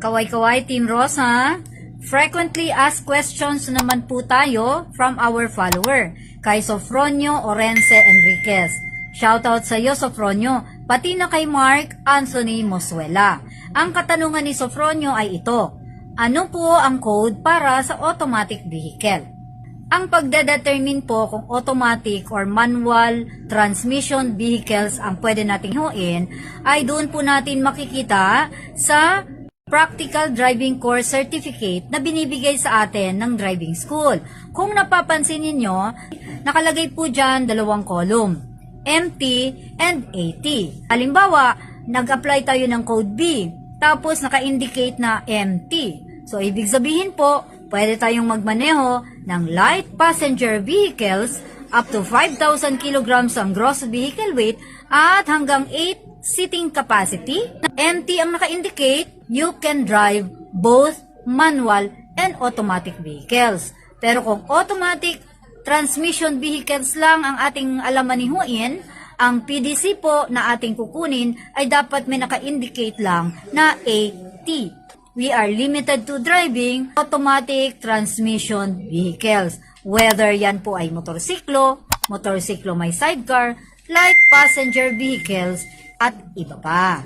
Kaway-kaway, Team Rosa. Frequently asked questions naman po tayo from our follower, kay Sofronio Orense Enriquez. Shoutout sa iyo, Sofronio, pati na kay Mark Anthony Mosuela. Ang katanungan ni Sofronio ay ito: ano po ang code para sa automatic vehicle? Ang pagdedetermine po kung automatic or manual transmission vehicles ang pwede nating huin ay doon po natin makikita sa Practical Driving Course Certificate na binibigay sa atin ng driving school. Kung napapansin niyo, nakalagay po dyan dalawang column, MT and AT. Halimbawa, nag-apply tayo ng code B, tapos naka-indicate na MT. So, ibig sabihin po, pwede tayong magmaneho ng light passenger vehicles up to 5,000 kilograms ang gross vehicle weight at hanggang 8 seating capacity. MT ang naka-indicate, you can drive both manual and automatic vehicles. Pero kung automatic transmission vehicles lang ang ating alamanihuin, ang PDC po na ating kukunin ay dapat may naka-indicate lang na AT. We are limited to driving automatic transmission vehicles. Whether yan po ay motorsiklo may sidecar, light passenger vehicles, at iba pa.